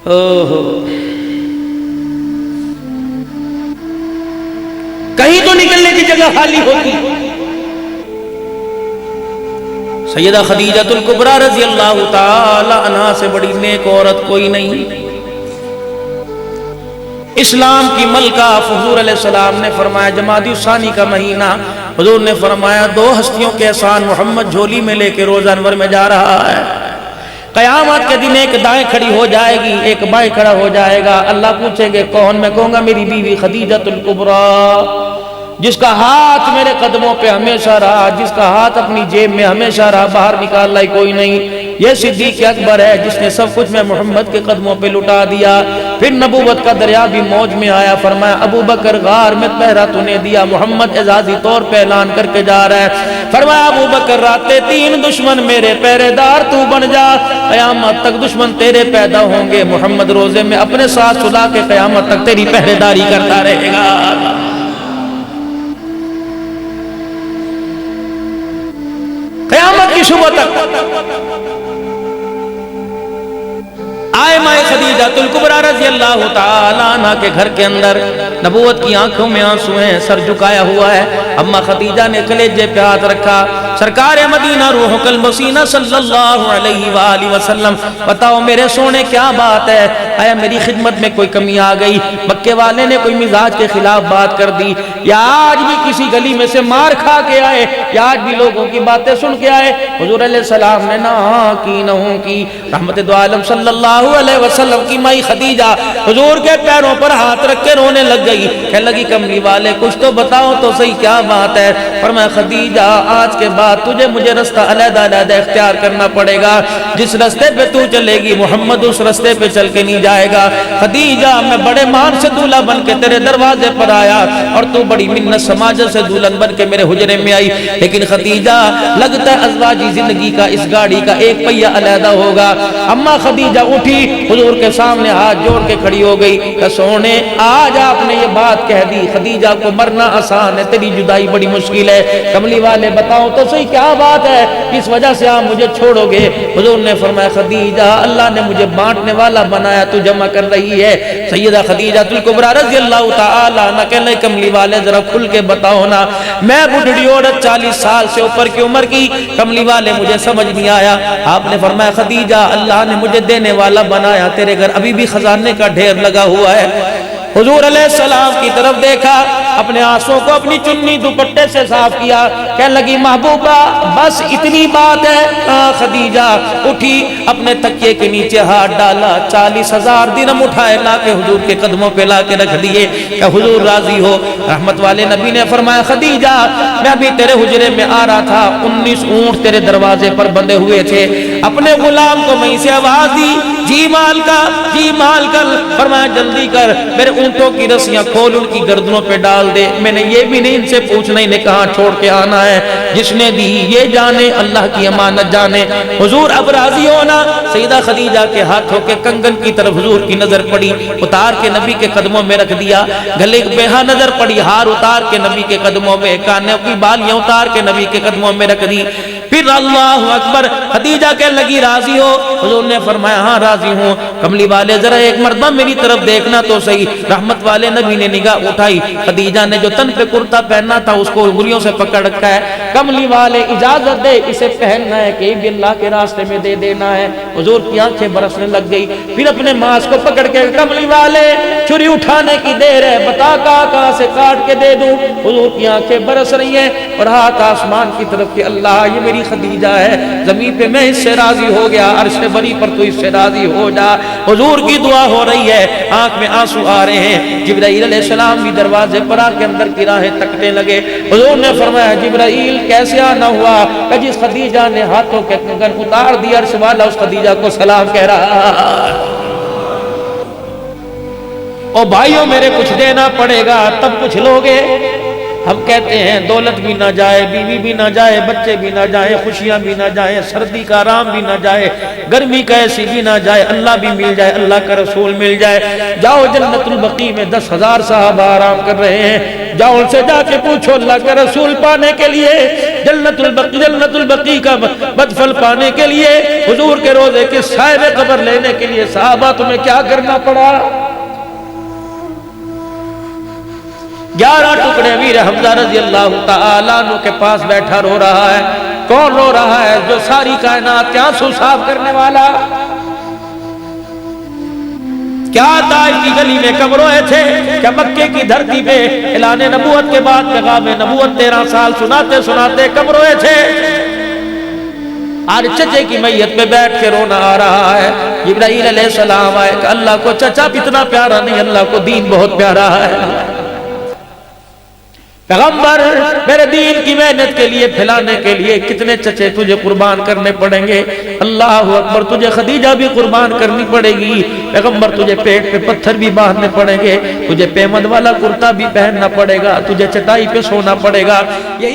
کہیں تو نکلنے کی جگہ خالی ہوتی. سیدہ خدیجہ الکبریٰ رضی اللہ تعالی عنہا سے بڑی نیک عورت کوئی نہیں. اسلام کی ملکہ. حضور علیہ السلام نے فرمایا جمادی الثانی کا مہینہ، حضور نے فرمایا دو ہستیوں کے احسان محمد جھولی میں لے کے روزہ انور میں جا رہا ہے. قیامت کے دن ایک دائیں کھڑی ہو جائے گی، ایک بائیں کھڑا ہو جائے گا. اللہ پوچھیں گے کون؟ میں کہوں گا میری بیوی خدیجہ الکبریٰ، جس کا ہاتھ میرے قدموں پہ ہمیشہ رہا، جس کا ہاتھ اپنی جیب میں ہمیشہ رہا، باہر نکال لائی کوئی نہیں. یہ صدیق اکبر ہے جس نے سب کچھ میں محمد کے قدموں پہ لٹا دیا. پھر نبوت کا دریا بھی موج میں آیا. فرمایا ابو بکر غار میں پہرا تو نے دیا، محمد اعزازی طور پہ اعلان کر کے جا رہا ہے. فرمایا ابو بکر راتیں 3 دشمن میرے پہرے دار تو بن جا، قیامت تک دشمن تیرے پیدا ہوں گے. محمد روزے میں اپنے ساتھ سلا کے قیامت تک تیری پہرے داری کرتا رہے گا. قیامت کی صبح تک آئے مائے خدیجہ الکبریٰ رضی اللہ تعالی عنہ کے گھر کے اندر. نبوت کی آنکھوں میں آنسو ہیں، سر جھکایا ہوا ہے. اما خدیجہ نے کلیجے پہ ہاتھ رکھا. سرکار مدینہ روح المسینہ صلی اللہ علیہ وآلہ وسلم، بتاؤ میرے سونے کیا بات ہے؟ آیا میری خدمت میں کوئی کمی آ گئی؟ مکے والے نے کوئی مزاج کے خلاف بات کر دی، یا آج بھی کسی گلی میں سے مار کھا کے آئے، یا آج بھی لوگوں کی باتیں سن کے آئے؟ حضور علیہ السلام نے نہ کی نہ ہوں کی. رحمت دو عالم صلی اللہ علیہ وسلم کی مائی خدیجہ حضور کے پیروں پر ہاتھ رکھ کے رونے لگ گئی. کہنے لگی کملی والے کچھ تو بتاؤ تو صحیح کیا بات ہے؟ فرمایا خدیجہ آج کے بعد تجھے مجھے رستہ علیحدہ علیحدہ اختیار کرنا پڑے گا. جس رستے پہ تو چلے گی محمد اس رستے پہ چل کے نہیں جائے گا. خدیجہ میں بڑے مان سے دولہا بن کے تیرے دروازے پر آیا اور تو بڑی منت سماجت سے دلہن بن کے میرے حجرے میں آئی. لیکن خدیجہ لگتا ہے ازواجی زندگی کا اس گاڑی کا ایک پہیہ علیحدہ ہوگا. اما خدیجہ اٹھی، حضور کے سامنے ہاتھ جوڑ کے کھڑی ہو گئی کہ سونے آج آپ نے یہ بات کہہ دی، خدیجہ کو مرنا آسان ہے، تیری جدائی بڑی مشکل ہے. کملی والے بتاؤ تو صحیح کیا بات ہے، کس وجہ سے آپ مجھے چھوڑو گے؟ حضور نے فرمایا خدیجہ اللہ نے مجھے بانٹنے والا بنایا، تو جمع کر رہی ہے. سیدہ خدیجہ الکبریٰ رضی اللہ تعالی عنہ کہنے لگے کملی والے ذرا کھل کے بتاؤ نا، میں بڈھڑی عورت 40 سال سے اوپر کی عمر کی، کملی والے مجھے سمجھ نہیں آیا. آپ نے فرمایا خدیجہ اللہ نے مجھے دینے والا بنایا، تیرے گھر ابھی بھی خزانے کا ڈھیر لگا ہوا ہے. حضور علیہ السلام کی طرف دیکھا، اپنے آنسوں کو اپنی چنی دوپٹے سے صاف کیا. کہنے لگی محبوبہ بس اتنی بات ہے. خدیجہ اٹھی، اپنے تکیے کے نیچے ہاتھ ڈالا، 40,000 درہم اٹھائے لا کے حضور کے قدموں پہ لا کے رکھ دیے کہ حضور راضی ہو. رحمت والے نبی نے فرمایا خدیجہ میں ابھی تیرے حجرے میں آ رہا تھا، 19 اونٹ تیرے دروازے پر بندھے ہوئے تھے. اپنے غلام کو وہیں سے آواز دی جی مال کا جی مال کر. فرمایا جلدی کر، میرے اونٹوں کی رسیاں کھول ان کی گردنوں پہ ڈال دے. میں نے یہ بھی نہیں ان سے پوچھنا انہیں کہاں چھوڑ کے آنا ہے، جس نے دی یہ جانے، اللہ کی امانت جانے. حضور اب راضی ہونا. سیدہ خدیجہ کے ہاتھوں کے کنگن کی طرف حضور کی نظر پڑی، اتار کے نبی کے قدموں میں رکھ دیا. گلے پہ نظر پڑی، ہار اتار کے نبی کے قدموں میں، کانوں کی بالیاں اتار کے نبی کے قدموں میں رکھ دی. پھر اللہ اکبر خدیجہ کے لگی راضی ہو؟ حضور نے فرمایا ہاں راضی ہوں. کملی والے ذرا ایک مرتبہ میری طرف دیکھنا تو صحیح. رحمت والے نبی نے نگاہ اٹھائی، خدیجہ نے جو تن پہ کرتا پہننا تھا اس کو انگلیوں سے پکڑ رکھا ہے. کملی والے اجازت دے اسے پہننا ہے کہ بھی اللہ کے راستے میں دے دینا ہے. حضور کی آنکھیں برسنے لگ گئی. پھر اپنے ماس کو پکڑ کے کملی والے چھری اٹھانے کی دیر ہے، بتا کہاں سے کاٹ کے دے دوں. حضور کی آنکھیں برس رہی ہیں اور ہاتھ آسمان کی طرف کہ اللہ یہ میری خدیجہ ہے، زمین پہ میں اس سے راضی ہو گیا، عرش بری پر تو اس سے راضی ہو جا. حضور کی دعا ہو رہی ہے، آنکھ میں آنسو آ رہے ہیں. جبرائیل علیہ السلام بھی دروازے پر آ کے اندر کی راہیں تکنے لگے. حضور نے فرمایا جبرائیل کیسے آنا ہوا؟ کہ جس خدیجہ نے ہاتھوں کے کنگن اتار دیا عرش والا اس خدیجہ کو سلام کہہ رہا. او بھائیوں میرے کچھ دینا پڑے گا تب کچھ لوگے. ہم کہتے ہیں دولت بھی نہ جائے، بیوی بھی نہ جائے، بچے بھی نہ جائیں، خوشیاں بھی نہ جائیں، سردی کا آرام بھی نہ جائے، گرمی کا ایسی بھی نہ جائے، اللہ بھی مل جائے، اللہ کا رسول مل جائے۔ جاؤ جنت البقیع میں 10,000 صحابہ آرام کر رہے ہیں، جاؤ ان سے جا کے پوچھو اللہ کے رسول پانے کے لیے، جنت البقیع کا مدفن پانے کے لیے، حضور کے روضے کے سائے میں قبر لینے کے لیے صحابہ تمہیں کیا کرنا پڑا؟ 11 ٹکڑے امیر حمزہ رضی اللہ تعالیٰ عنہ کے پاس بیٹھا رو رہا ہے۔ کون رو رہا ہے؟ جو ساری کائنات کے آنسو صاف کرنے والا۔ کیا طائف کی گلی میں کب روئے تھے؟ کیا مکے کی دھرتی پہ اعلان نبوت کے بعد پیغام نبوت 13 سال سناتے سناتے کب روئے تھے؟ آج چچے کی میت پہ بیٹھ کے رونا آ رہا ہے۔ جبرائیل علیہ السلام آئے کہ اللہ کو چچا اتنا پیارا نہیں، اللہ کو دین بہت پیارا ہے۔ پیغمبر میرے دین کی محنت کے لیے پھیلانے کے لیے کتنے چچے تجھے قربان کرنے پڑیں گے؟ اللہ اکبر، تجھے خدیجہ بھی قربان کرنی پڑے گی۔ پیغمبر تجھے پیٹ پہ پتھر بھی باندھنے پڑیں گے، تجھے پیمند والا کرتا بھی پہننا پڑے گا، تجھے چٹائی پہ سونا پڑے گا۔ یہی